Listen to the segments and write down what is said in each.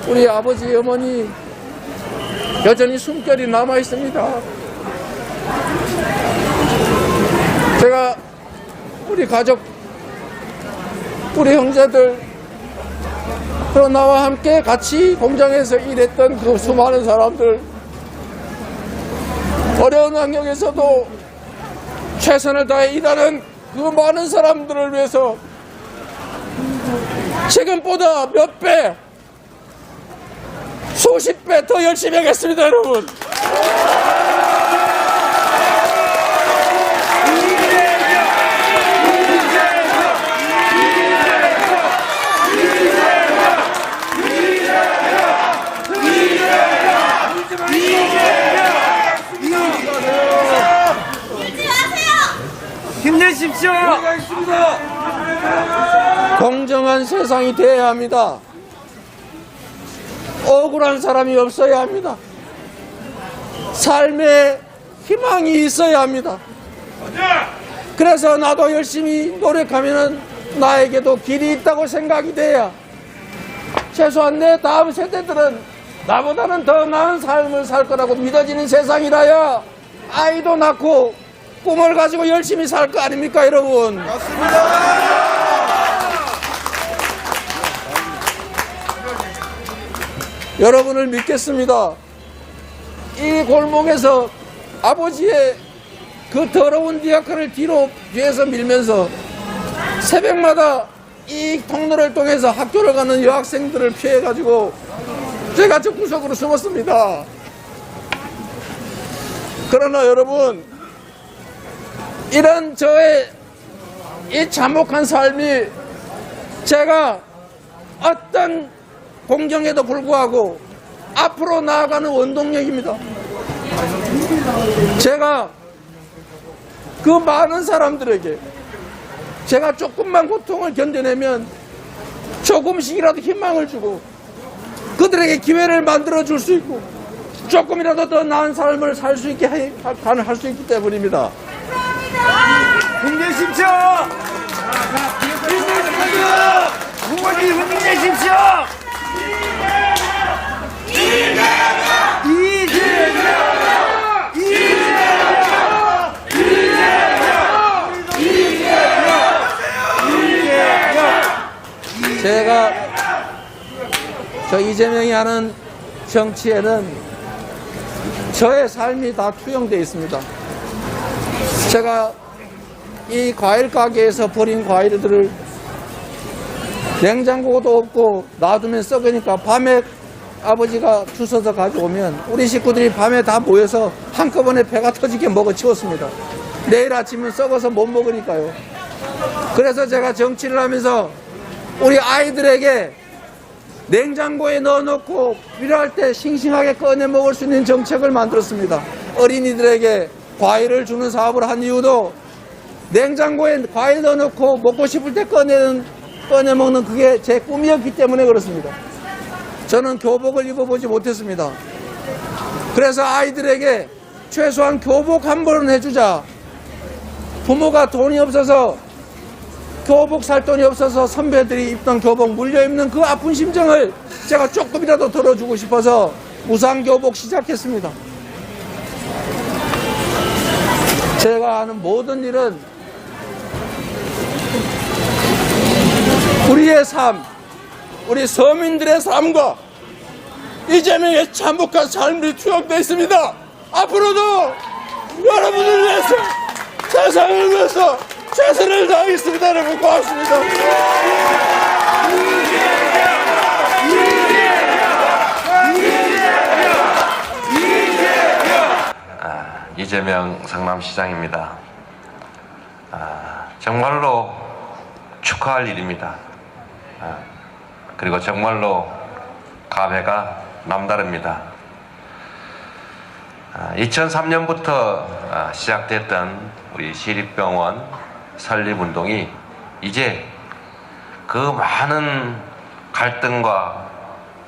우리 아버지, 어머니 여전히 숨결이 남아 있습니다. 제가 우리 가족, 우리 형제들, 또 나와 함께 같이 공장에서 일했던 그 수많은 사람들, 어려운 환경에서도 최선을 다해 일하는 그 많은 사람들을 위해서 지금보다 몇 배, 수십 배 더 열심히 하겠습니다, 여러분. 힘내십시오. 공정한 세상이 되어야 합니다. 억울한 사람이 없어야 합니다. 삶에 희망이 있어야 합니다. 그래서 나도 열심히 노력하면 나에게도 길이 있다고 생각이 돼야 최소한 내 다음 세대들은 나보다는 더 나은 삶을 살 거라고 믿어지는 세상이라야 아이도 낳고 꿈을 가지고 열심히 살 거 아닙니까, 여러분? 맞습니다. 여러분을 믿겠습니다. 이 골목에서 아버지의 그 더러운 디아카를 뒤에서 밀면서 새벽마다 이 통로를 통해서 학교를 가는 여학생들을 피해가지고 제가 저 구석으로 숨었습니다. 그러나 여러분, 이런 저의 이 참혹한 삶이 제가 어떤 공정에도 불구하고 앞으로 나아가는 원동력입니다. 제가 그 많은 사람들에게 제가 조금만 고통을 견뎌내면 조금씩이라도 희망을 주고 그들에게 기회를 만들어 줄 수 있고 조금이라도 더 나은 삶을 살 수 있게 할 수 있기 때문입니다. 힘내십시오. 부모님 힘내십시오. 제가 저 이재명이 하는 정치에는 저의 삶이 다 투영되어 있습니다. 제가 이 과일 가게에서 버린 과일들을 냉장고도 없고 놔두면 썩으니까 밤에 아버지가 주워서 가져오면 우리 식구들이 밤에 다 모여서 한꺼번에 배가 터지게 먹어 치웠습니다. 내일 아침은 썩어서 못 먹으니까요. 그래서 제가 정치를 하면서 우리 아이들에게 냉장고에 넣어놓고 필요할 때 싱싱하게 꺼내 먹을 수 있는 정책을 만들었습니다. 어린이들에게 과일을 주는 사업을 한 이유도 냉장고에 과일 넣어놓고 먹고 싶을 때 꺼내 먹는 그게 제 꿈이었기 때문에 그렇습니다. 저는 교복을 입어보지 못했습니다. 그래서 아이들에게 최소한 교복 한 벌은 해주자. 부모가 돈이 없어서 교복 살 돈이 없어서 선배들이 입던 교복 물려 입는 그 아픈 심정을 제가 조금이라도 덜어주고 싶어서 무상교복 시작했습니다. 제가 하는 모든 일은 우리의 삶, 우리 서민들의 삶과 이재명의 참혹한 삶이 투영되어 있습니다. 앞으로도 여러분을 위해서, 세상을 위해서 최선을 다하겠습니다. 여러분 고맙습니다. 이재명 성남시장입니다. 정말로 축하할 일입니다. 그리고 정말로 감회가 남다릅니다. 2003년부터 시작됐던 우리 시립병원 설립운동이 이제 그 많은 갈등과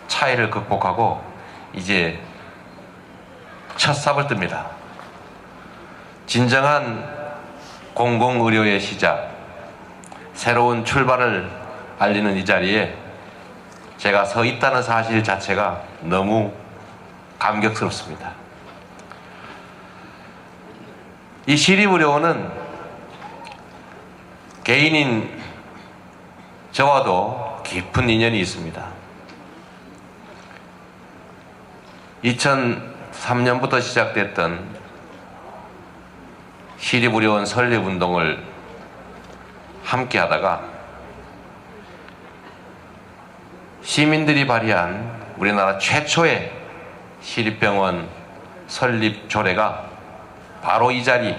차이를 극복하고 이제 첫 삽을 뜹니다. 진정한 공공의료의 시작, 새로운 출발을 알리는 이 자리에 제가 서 있다는 사실 자체가 너무 감격스럽습니다. 이 시립의료원은 개인인 저와도 깊은 인연이 있습니다. 2003년부터 시작됐던 시립의료원 설립운동을 함께 하다가 시민들이 발의한 우리나라 최초의 시립병원 설립 조례가 바로 이 자리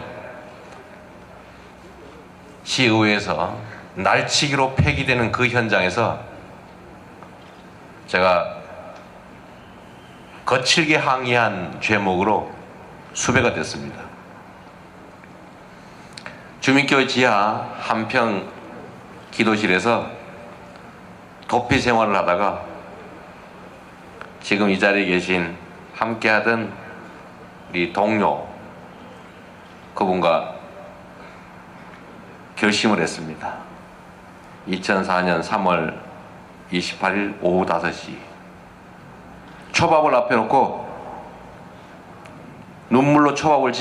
시의회에서 날치기로 폐기되는 그 현장에서 제가 거칠게 항의한 죄목으로 수배가 됐습니다. 주민교회 지하 한평 기도실에서 도피 생활을 하다가 지금 이 자리에 계신 함께하던 우리 동료 그분과 결심을 했습니다. 2004년 3월 28일 오후 5시 초밥을 앞에 놓고 눈물로 초밥을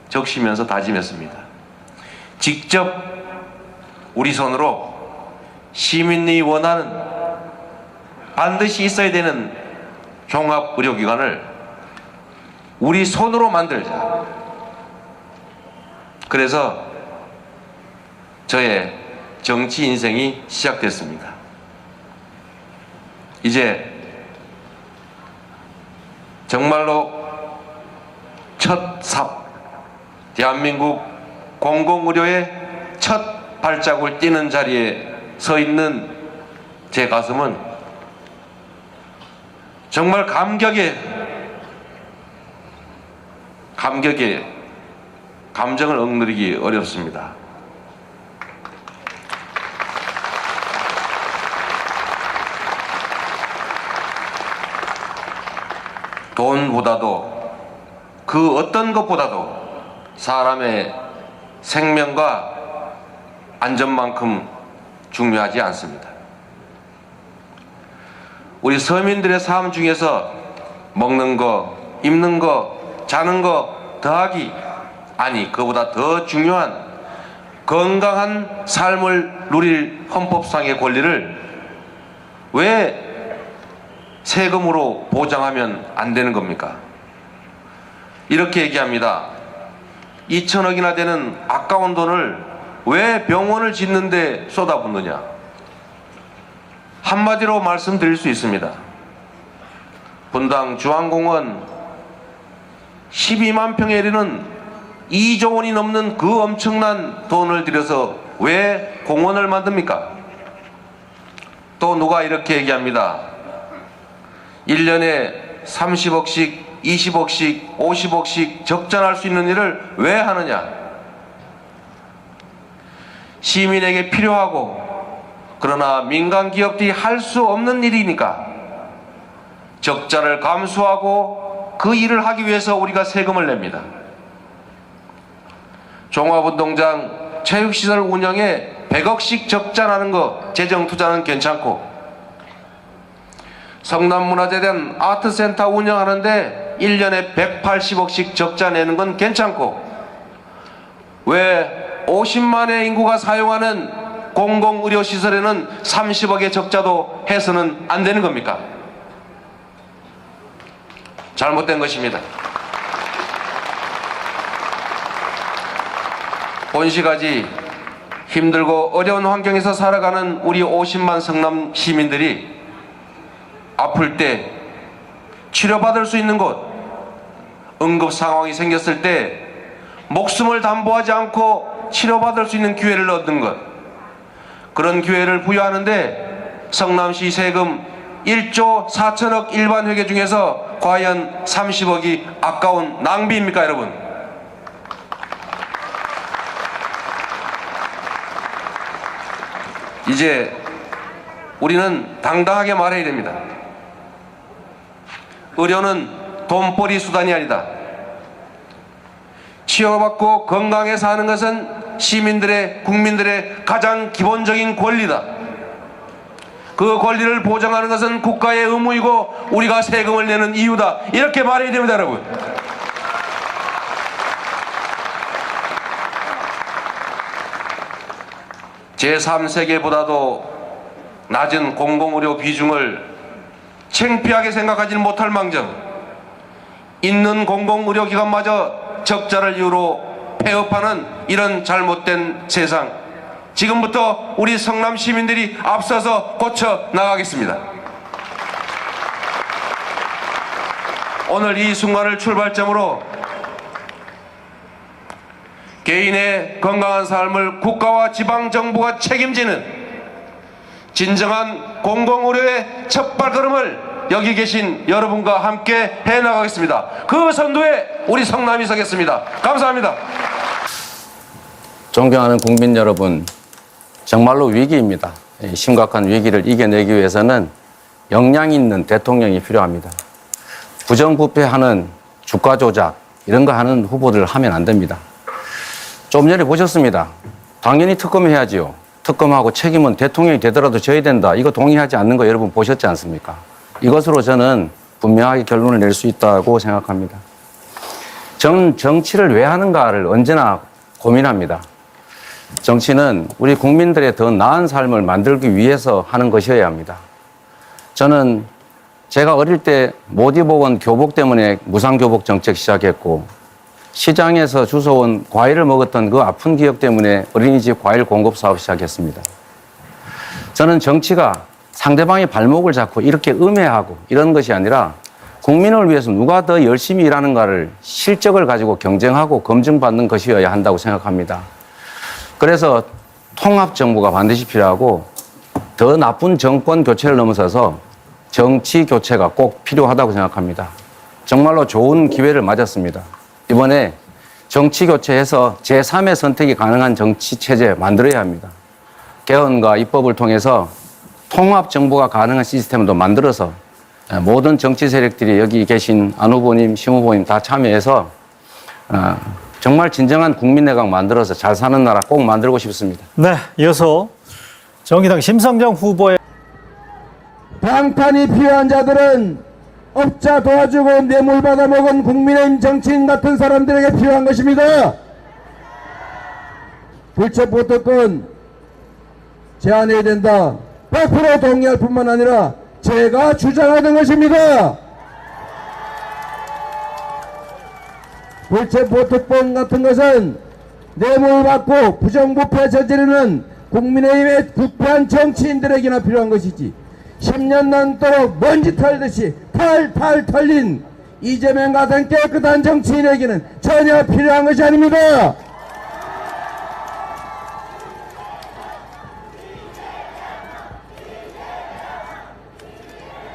적시면서 다짐했습니다. 직접 우리 손으로 시민이 원하는 반드시 있어야 되는 종합의료기관을 우리 손으로 만들자. 그래서 저의 정치 인생이 시작됐습니다. 이제 정말로 첫 삽, 대한민국 공공의료의 첫 발자국을 띄는 자리에 서 있는 제 가슴은 정말 감정을 억누르기 어렵습니다. 돈보다도 그 어떤 것보다도 사람의 생명과 안전만큼 중요하지 않습니다. 우리 서민들의 삶 중에서 먹는 거, 입는 거, 자는 거 더하기 아니 그보다 더 중요한 건강한 삶을 누릴 헌법상의 권리를 왜 세금으로 보장하면 안 되는 겁니까? 이렇게 얘기합니다. 2천억이나 되는 아까운 돈을 왜 병원을 짓는데 쏟아붓느냐? 한마디로 말씀드릴 수 있습니다. 분당 중앙공원 12만 평에 이르는 2조 원이 넘는 그 엄청난 돈을 들여서 왜 공원을 만듭니까? 또 누가 이렇게 얘기합니다. 1년에 30억씩, 20억씩, 50억씩 적자날 수 있는 일을 왜 하느냐? 시민에게 필요하고 그러나 민간 기업들이 할 수 없는 일이니까 적자를 감수하고 그 일을 하기 위해서 우리가 세금을 냅니다. 종합운동장 체육시설 운영에 100억씩 적자 나는 거 재정 투자는 괜찮고 성남문화재단 아트센터 운영하는데 1년에 180억씩 적자 내는 건 괜찮고 왜 50만의 인구가 사용하는 공공의료시설에는 30억의 적자도 해서는 안 되는 겁니까? 잘못된 것입니다. 본시가지 힘들고 어려운 환경에서 살아가는 우리 50만 성남 시민들이 아플 때 치료받을 수 있는 곳, 응급 상황이 생겼을 때 목숨을 담보하지 않고 치료받을 수 있는 기회를 얻는 것, 그런 기회를 부여하는데 성남시 세금 1조 4천억 일반 회계 중에서 과연 30억이 아까운 낭비입니까, 여러분? 이제 우리는 당당하게 말해야 됩니다. 의료는 돈벌이 수단이 아니다. 치료받고 건강하게 사는 것은 시민들의, 국민들의 가장 기본적인 권리다. 그 권리를 보장하는 것은 국가의 의무이고 우리가 세금을 내는 이유다. 이렇게 말해야 됩니다, 여러분. 제3세계보다도 낮은 공공의료 비중을 창피하게 생각하지는 못할 망정 있는 공공의료기관마저 적자를 이유로 폐업하는 이런 잘못된 세상, 지금부터 우리 성남 시민들이 앞서서 고쳐 나가겠습니다. 오늘 이 순간을 출발점으로 개인의 건강한 삶을 국가와 지방정부가 책임지는 진정한 공공의료의 첫 발걸음을 여기 계신 여러분과 함께 해나가겠습니다. 그 선두에 우리 성남이 서겠습니다. 감사합니다. 존경하는 국민 여러분, 정말로 위기입니다. 심각한 위기를 이겨내기 위해서는 역량 있는 대통령이 필요합니다. 부정부패하는 주가 조작 이런 거 하는 후보들 하면 안 됩니다. 좀 전에 보셨습니다. 당연히 특검해야지요. 특검하고 책임은 대통령이 되더라도 져야 된다. 이거 동의하지 않는 거 여러분 보셨지 않습니까? 이것으로 저는 분명하게 결론을 낼 수 있다고 생각합니다. 저는 정치를 왜 하는가를 언제나 고민합니다. 정치는 우리 국민들의 더 나은 삶을 만들기 위해서 하는 것이어야 합니다. 저는 제가 어릴 때 못 입어본 교복 때문에 무상교복 정책 시작했고, 시장에서 주워온 과일을 먹었던 그 아픈 기억 때문에 어린이집 과일 공급 사업 시작했습니다. 저는 정치가 상대방의 발목을 잡고 이렇게 음해하고 이런 것이 아니라 국민을 위해서 누가 더 열심히 일하는가를 실적을 가지고 경쟁하고 검증받는 것이어야 한다고 생각합니다. 그래서 통합정부가 반드시 필요하고 더 나쁜 정권 교체를 넘어서서 정치 교체가 꼭 필요하다고 생각합니다. 정말로 좋은 기회를 맞았습니다. 이번에 정치 교체해서 제3의 선택이 가능한 정치 체제 만들어야 합니다. 개헌과 입법을 통해서 통합 정부가 가능한 시스템도 만들어서 모든 정치 세력들이 여기 계신 안 후보님, 심 후보님 다 참여해서 정말 진정한 국민내각 만들어서 잘 사는 나라 꼭 만들고 싶습니다. 네, 이어서 정의당 심상정 후보의 방탄이 필요한 자들은 업자 도와주고 뇌물 받아먹은 국민의힘 정치인 같은 사람들에게 필요한 것입니다. 불체포 특권 제한해야 된다. 100% 동의할 뿐만 아니라 제가 주장하는 것입니다. 불체포 특권 같은 것은 뇌물 받고 부정부패 저지르는 국민의힘의 부패한 정치인들에게나 필요한 것이지, 10년 넘도록 먼지 털듯이 탈탈 털린 이재명 같은 깨끗한 정치인에게는 전혀 필요한 것이 아닙니다.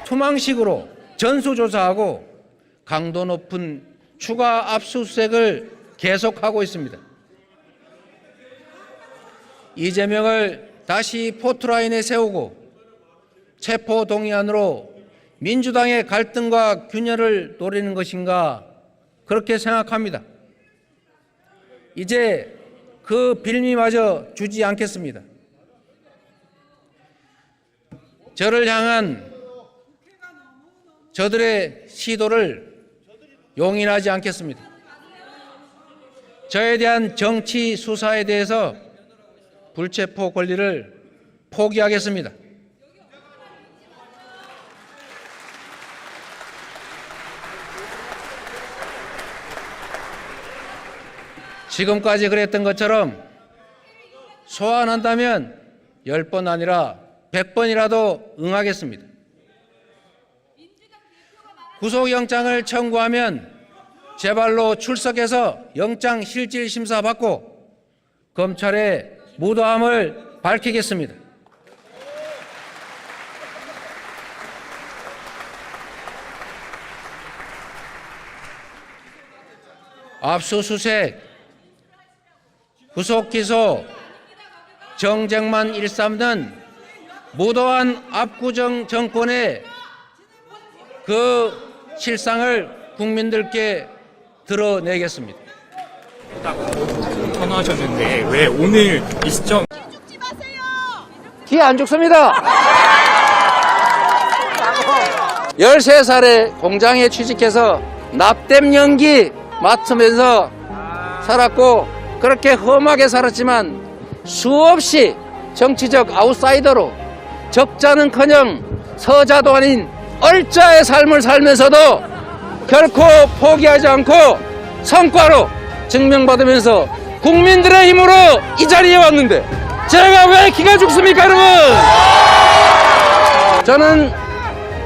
소망식으로 전수조사하고 강도 높은 추가 압수수색을 계속하고 있습니다. 이재명을 다시 포트라인에 세우고 체포동의안으로 민주당의 갈등과 균열을 노리는 것인가, 그렇게 생각합니다. 이제 그 빌미마저 주지 않겠습니다. 저를 향한 저들의 시도를 용인하지 않겠습니다. 저에 대한 정치 수사에 대해서 불체포 권리를 포기하겠습니다. 지금까지 그랬던 것처럼 소환한다면 10번 아니라 100번이라도 응하겠습니다. 구속영장을 청구하면 제 발로 출석해서 영장 실질 심사 받고 검찰의 무도함을 밝히겠습니다. 압수수색, 구속기소, 정쟁만 일삼는 무도한 압구정 정권의 그 실상을 국민들께 드러내겠습니다. 선언하셨는데 왜 오늘 이 시점 기회 안 죽습니다. 13살에 공장에 취직해서 납땜 연기 맡으면서 살았고, 그렇게 험하게 살았지만 수없이 정치적 아웃사이더로 적자는커녕 서자도 아닌 얼자의 삶을 살면서도 결코 포기하지 않고 성과로 증명받으면서 국민들의 힘으로 이 자리에 왔는데 제가 왜 기가 죽습니까, 여러분? 저는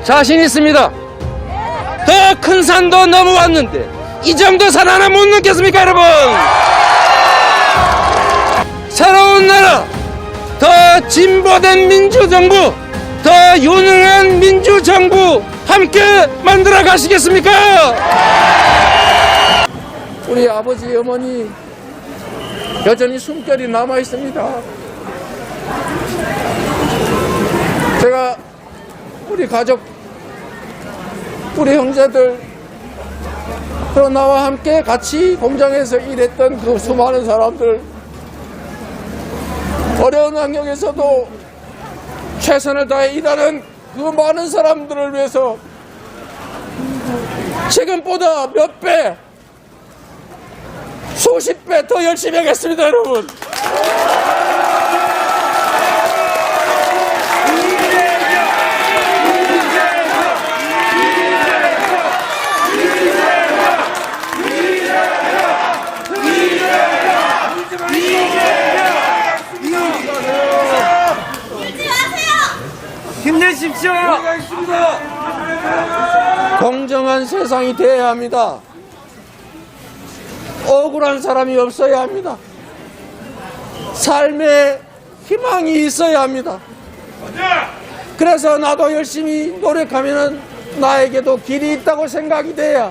자신 있습니다. 더 큰 산도 넘어왔는데 이 정도 산 하나 못 넘겠습니까, 여러분? 새로운 나라, 더 진보된 민주정부, 더 유능한 민주정부 함께 만들어 가시겠습니까? 우리 아버지, 어머니 여전히 숨결이 남아 있습니다. 제가 우리 가족, 우리 형제들, 또 나와 함께 같이 공장에서 일했던 그 수많은 사람들, 어려운 환경에서도 최선을 다해 일하는 그 많은 사람들을 위해서 지금보다 몇 배, 수십 배 더 열심히 하겠습니다, 여러분. 힘내십시오. 공정한 세상이 되어야 합니다. 억울한 사람이 없어야 합니다. 삶에 희망이 있어야 합니다. 그래서 나도 열심히 노력하면 나에게도 길이 있다고 생각이 돼야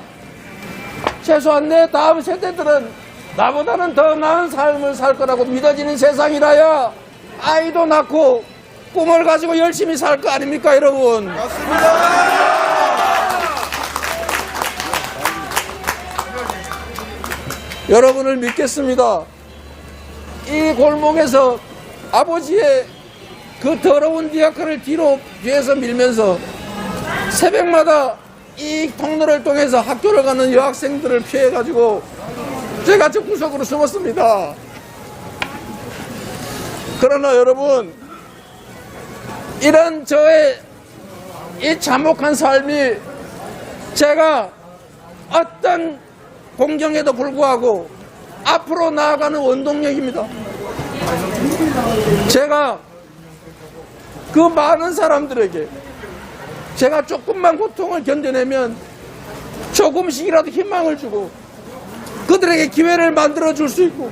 최소한 내 다음 세대들은 나보다는 더 나은 삶을 살 거라고 믿어지는 세상이라야 아이도 낳고 꿈을 가지고 열심히 살 거 아닙니까, 여러분? 맞습니다. 여러분을 믿겠습니다. 이 골목에서 아버지의 그 더러운 디아크를 뒤에서 밀면서 새벽마다 이 통로를 통해서 학교를 가는 여학생들을 피해가지고 제가 저 구석으로 숨었습니다. 그러나 여러분, 이런 저의 이 참혹한 삶이 제가 어떤 공경에도 불구하고 앞으로 나아가는 원동력입니다. 제가 그 많은 사람들에게 제가 조금만 고통을 견뎌내면 조금씩이라도 희망을 주고 그들에게 기회를 만들어 줄 수 있고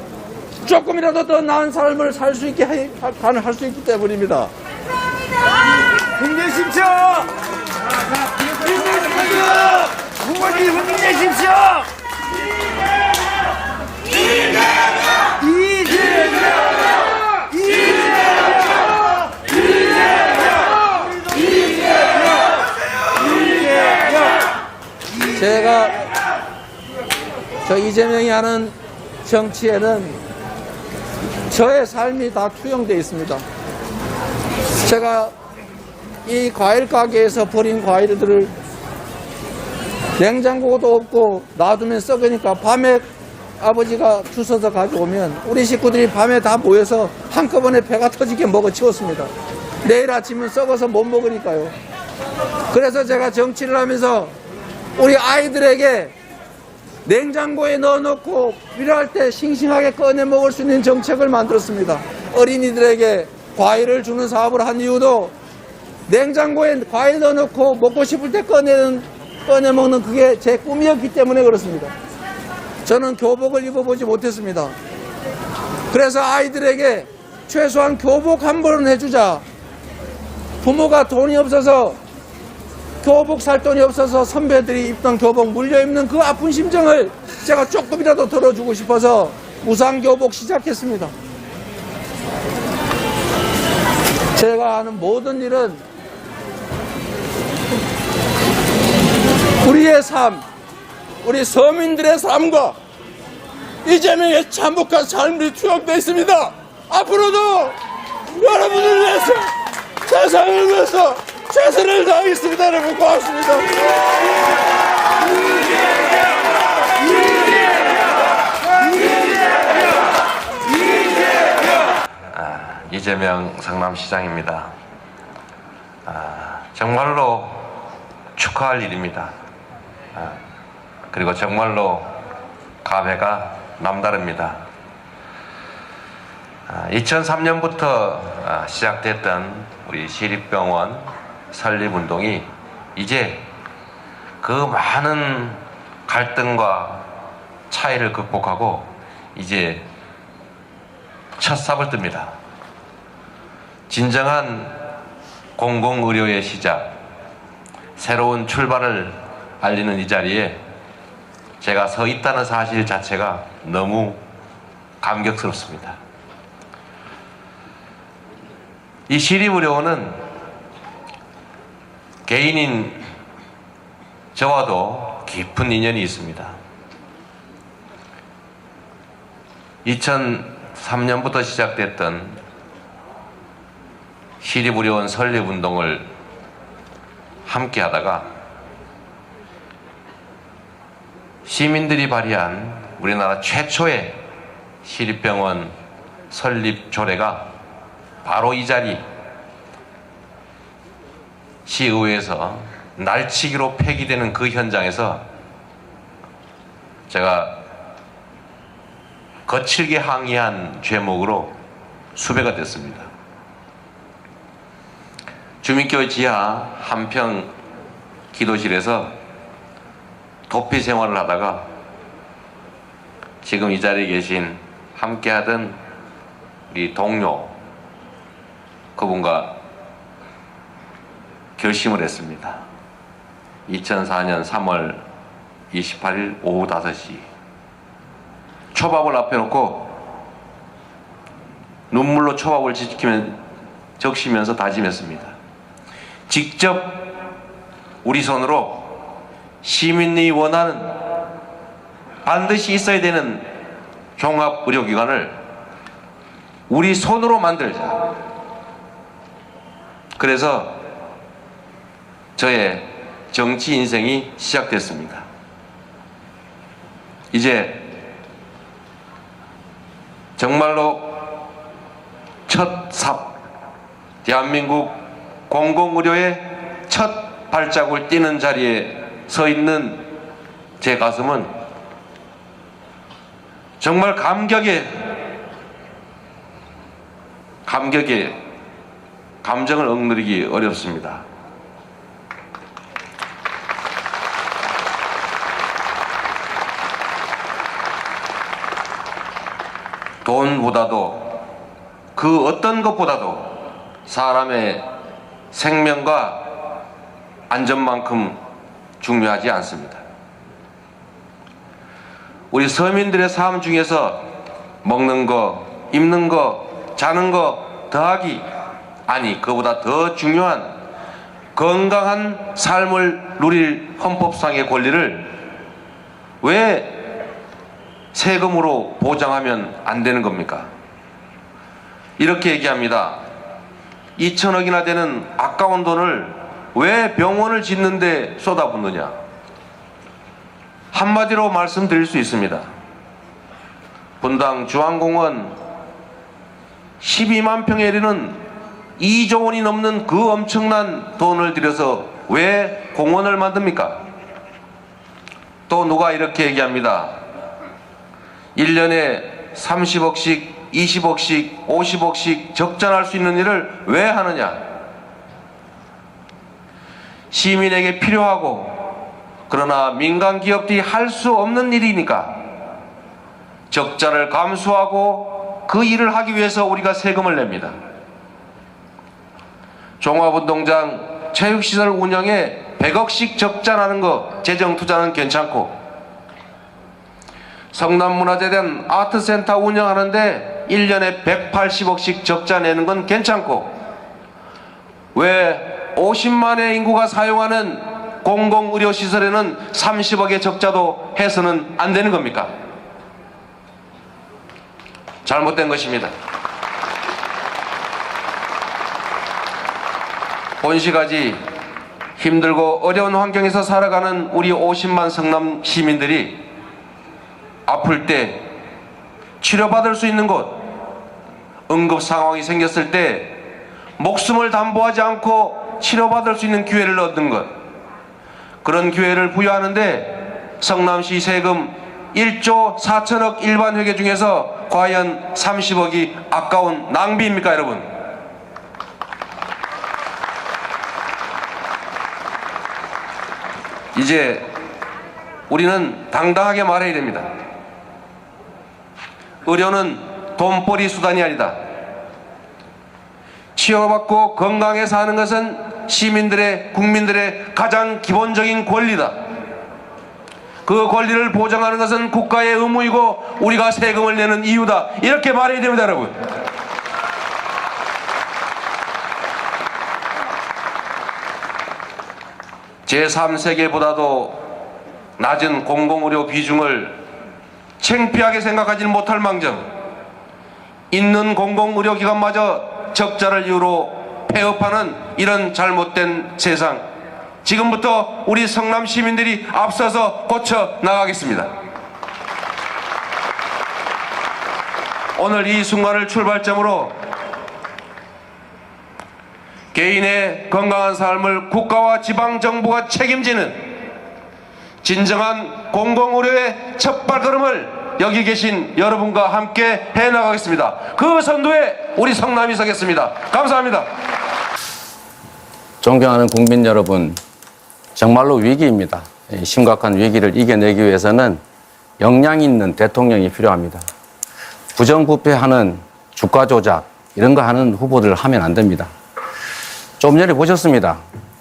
조금이라도 더 나은 삶을 살 수 있게 할 수 있기 때문입니다. 힘내십시오. 부모님 힘내십시오. 제가 저 이재명이 하는 정치에는 저의 삶이 다 투영되어 있습니다. 제가 이 과일 가게에서 버린 과일들을 냉장고도 없고 놔두면 썩으니까 밤에 아버지가 주워서 가져오면 우리 식구들이 밤에 다 모여서 한꺼번에 배가 터지게 먹어 치웠습니다. 내일 아침은 썩어서 못 먹으니까요. 그래서 제가 정치를 하면서 우리 아이들에게 냉장고에 넣어놓고 필요할 때 싱싱하게 꺼내 먹을 수 있는 정책을 만들었습니다. 어린이들에게 과일을 주는 사업을 한 이유도 냉장고에 과일 넣어놓고 먹고 싶을 때 꺼내 먹는 그게 제 꿈이었기 때문에 그렇습니다. 저는 교복을 입어보지 못했습니다. 그래서 아이들에게 최소한 교복 한 번은 해주자. 부모가 돈이 없어서 교복 살 돈이 없어서 선배들이 입던 교복 물려 입는 그 아픈 심정을 제가 조금이라도 덜어주고 싶어서 무상교복 시작했습니다. 제가 하는 모든 일은 우리의 삶, 우리 서민들의 삶과 이재명의 참혹한 삶이 투영되어 있습니다. 앞으로도 여러분을 위해서, 세상을 위해서 최선을 다하겠습니다. 여러분 고맙습니다. 이재명 성남시장입니다. 정말로 축하할 일입니다. 그리고 정말로 감회가 남다릅니다. 2003년부터 시작됐던 우리 시립병원 설립운동이 이제 그 많은 갈등과 차이를 극복하고 이제 첫 삽을 뜹니다. 진정한 공공의료의 시작, 새로운 출발을 알리는 이 자리에 제가 서 있다는 사실 자체가 너무 감격스럽습니다. 이 시립의료원은 개인인 저와도 깊은 인연이 있습니다. 2003년부터 시작됐던 시립의료원 설립운동을 함께 하다가 시민들이 발의한 우리나라 최초의 시립병원 설립 조례가 바로 이 자리 시의회에서 날치기로 폐기되는 그 현장에서 제가 거칠게 항의한 죄목으로 수배가 됐습니다. 주민교회 지하 한평 기도실에서 도피 생활을 하다가 지금 이 자리에 계신 함께하던 우리 동료 그분과 결심을 했습니다. 2004년 3월 28일 오후 5시 초밥을 앞에 놓고 눈물로 초밥을 적시면서 다짐했습니다. 직접 우리 손으로 시민이 원하는 반드시 있어야 되는 종합의료기관을 우리 손으로 만들자. 그래서 저의 정치 인생이 시작됐습니다. 이제 정말로 첫 삽, 대한민국 공공의료의 첫 발자국을 띄는 자리에 서 있는 제 가슴은 정말 감정의 감정을 억누르기 어렵습니다. 돈보다도 그 어떤 것보다도 사람의 생명과 안전만큼 중요하지 않습니다. 우리 서민들의 삶 중에서 먹는 거, 입는 거, 자는 거 더하기 아니 그보다 더 중요한 건강한 삶을 누릴 헌법상의 권리를 왜 세금으로 보장하면 안 되는 겁니까? 이렇게 얘기합니다. 2천억이나 되는 아까운 돈을 왜 병원을 짓는데 쏟아붓느냐? 한마디로 말씀드릴 수 있습니다. 분당 중앙공원 12만 평에 이르는 2조 원이 넘는 그 엄청난 돈을 들여서 왜 공원을 만듭니까? 또 누가 이렇게 얘기합니다. 1년에 30억씩 20억씩 50억씩 적자날 수 있는 일을 왜 하느냐? 시민에게 필요하고 그러나 민간 기업들이 할 수 없는 일이니까 적자를 감수하고 그 일을 하기 위해서 우리가 세금을 냅니다. 종합운동장 체육시설 운영에 100억씩 적자 나는 거 재정 투자는 괜찮고 성남문화재단 아트센터 운영하는데 1년에 180억씩 적자 내는 건 괜찮고 왜 50만의 인구가 사용하는 공공의료시설에는 30억의 적자도 해서는 안 되는 겁니까? 잘못된 것입니다. 본시가지 힘들고 어려운 환경에서 살아가는 우리 50만 성남 시민들이 아플 때 치료받을 수 있는 곳, 응급 상황이 생겼을 때 목숨을 담보하지 않고 치료받을 수 있는 기회를 얻는 것, 그런 기회를 부여하는데 성남시 세금 1조 4천억 일반 회계 중에서 과연 30억이 아까운 낭비입니까, 여러분? 이제 우리는 당당하게 말해야 됩니다. 의료는 돈벌이 수단이 아니다. 치료받고 건강해 사는 것은 시민들의, 국민들의 가장 기본적인 권리다. 그 권리를 보장하는 것은 국가의 의무이고 우리가 세금을 내는 이유다. 이렇게 말해야 됩니다, 여러분. 제3세계보다도 낮은 공공의료 비중을 창피하게 생각하지는 못할 망정, 있는 공공의료기관마저 적자를 이유로 폐업하는 이런 잘못된 세상, 지금부터 우리 성남 시민들이 앞서서 고쳐 나가겠습니다. 오늘 이 순간을 출발점으로 개인의 건강한 삶을 국가와 지방정부가 책임지는 진정한 공공의료의 첫 발걸음을 여기 계신 여러분과 함께 해나가겠습니다. 그 선두에 우리 성남이 서겠습니다. 감사합니다. 존경하는 국민 여러분, 정말로 위기입니다. 심각한 위기를 이겨내기 위해서는 역량 있는 대통령이 필요합니다. 부정부패하는 주가 조작 이런 거 하는 후보들 하면 안 됩니다. 좀 전에 보셨습니다.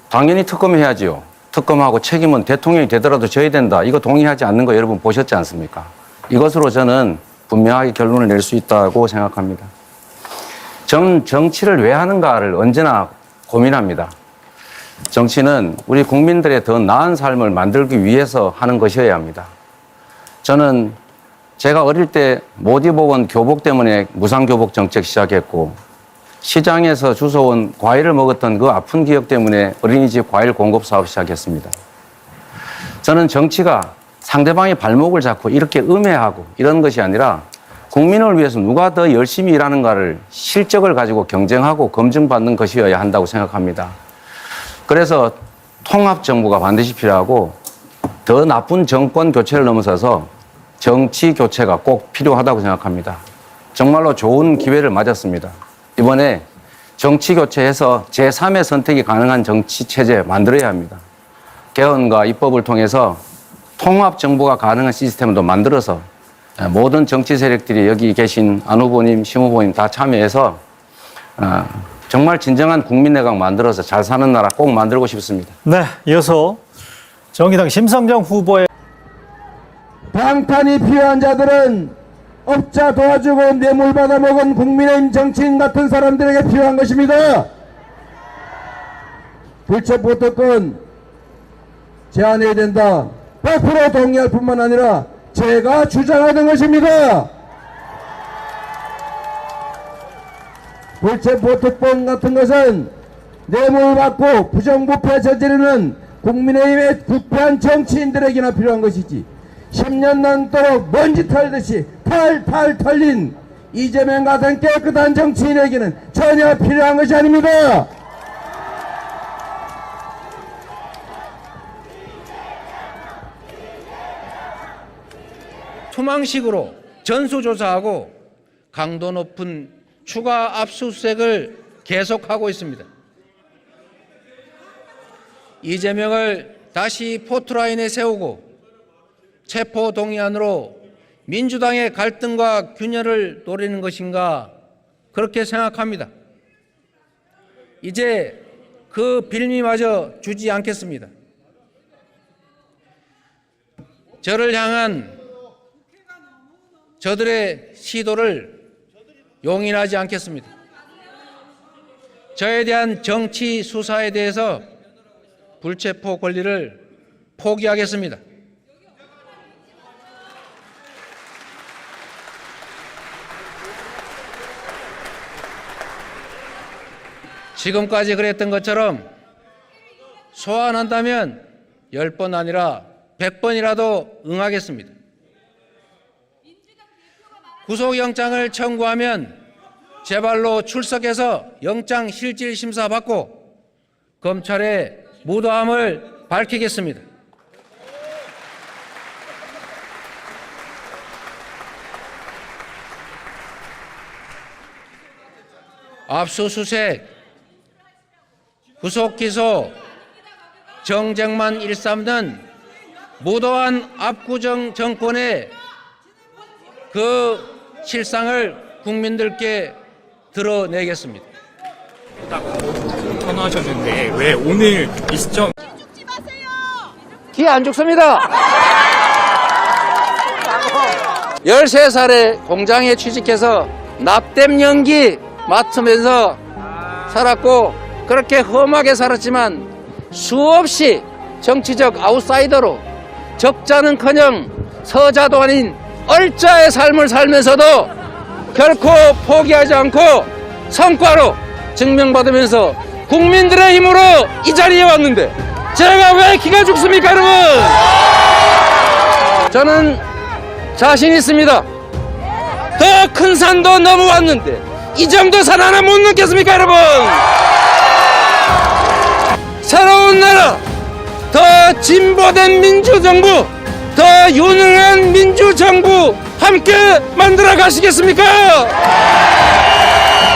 당연히 특검해야지요. 특검하고 책임은 대통령이 되더라도 져야 된다. 이거 동의하지 않는 거 여러분 보셨지 않습니까? 이것으로 저는 분명하게 결론을 낼 수 있다고 생각합니다. 저는 정치를 왜 하는가를 언제나 고민합니다. 정치는 우리 국민들의 더 나은 삶을 만들기 위해서 하는 것이어야 합니다. 저는 제가 어릴 때 못 입어본 교복 때문에 무상교복 정책 시작했고, 시장에서 주워온 과일을 먹었던 그 아픈 기억 때문에 어린이집 과일 공급 사업 시작했습니다. 저는 정치가 상대방의 발목을 잡고 이렇게 음해하고 이런 것이 아니라 국민을 위해서 누가 더 열심히 일하는가를 실적을 가지고 경쟁하고 검증받는 것이어야 한다고 생각합니다. 그래서 통합정부가 반드시 필요하고 더 나쁜 정권 교체를 넘어서서 정치 교체가 꼭 필요하다고 생각합니다. 정말로 좋은 기회를 맞았습니다. 이번에 정치 교체해서 제3의 선택이 가능한 정치 체제 만들어야 합니다. 개헌과 입법을 통해서 통합 정부가 가능한 시스템도 만들어서 모든 정치 세력들이 여기 계신 안 후보님, 심 후보님 다 참여해서 정말 진정한 국민내각 만들어서 잘 사는 나라 꼭 만들고 싶습니다. 네, 이어서 정의당 심상정 후보의 방탄이 필요한 자들은 업자 도와주고 뇌물 받아먹은 국민의힘 정치인 같은 사람들에게 필요한 것입니다. 불체포 특권 제한해야 된다. 100% 동의할 뿐만 아니라 제가 주장하는 것입니다. 불체포 특권 같은 것은 뇌물 받고 부정부패 저지르는 국민의힘의 부패한 정치인들에게나 필요한 것이지, 10년 넘도록 먼지 털듯이 탈탈 털린 이재명 같은 깨끗한 정치인에게는 전혀 필요한 것이 아닙니다. 투망식으로 전수조사하고 강도 높은 추가 압수수색을 계속하고 있습니다. 이재명을 다시 포트라인에 세우고 체포동의안으로 민주당의 갈등과 균열을 노리는 것인가 그렇게 생각합니다. 이제 그 빌미마저 주지 않겠습니다. 저를 향한 저들의 시도를 용인하지 않겠습니다. 저에 대한 정치 수사에 대해서 불체포 권리를 포기하겠습니다. 지금까지 그랬던 것처럼 소환한다면 10번 아니라 100번이라도 응하겠습니다. 구속영장을 청구하면 제 발로 출석해서 영장 실질 심사 받고 검찰의 무도함을 밝히겠습니다. 압수수색, 구속기소, 정쟁만 일삼는 무도한 압구정 정권의 그 실상을 국민들께 드러내겠습니다. 선언하셨는데 왜 오늘 이 시점 기 안 죽습니다. 13살에 공장에 취직해서 납땜 연기 맡으면서 살았고 그렇게 험하게 살았지만 수없이 정치적 아웃사이더로 적자는커녕 서자도 아닌 얼자의 삶을 살면서도 결코 포기하지 않고 성과로 증명받으면서 국민들의 힘으로 이 자리에 왔는데 제가 왜 기가 죽습니까, 여러분? 저는 자신 있습니다. 더 큰 산도 넘어왔는데 이 정도 산 하나 못 넘겠습니까, 여러분? 새로운 나라, 더 진보된 민주정부, 더 유능한 민주정부 함께 만들어 가시겠습니까?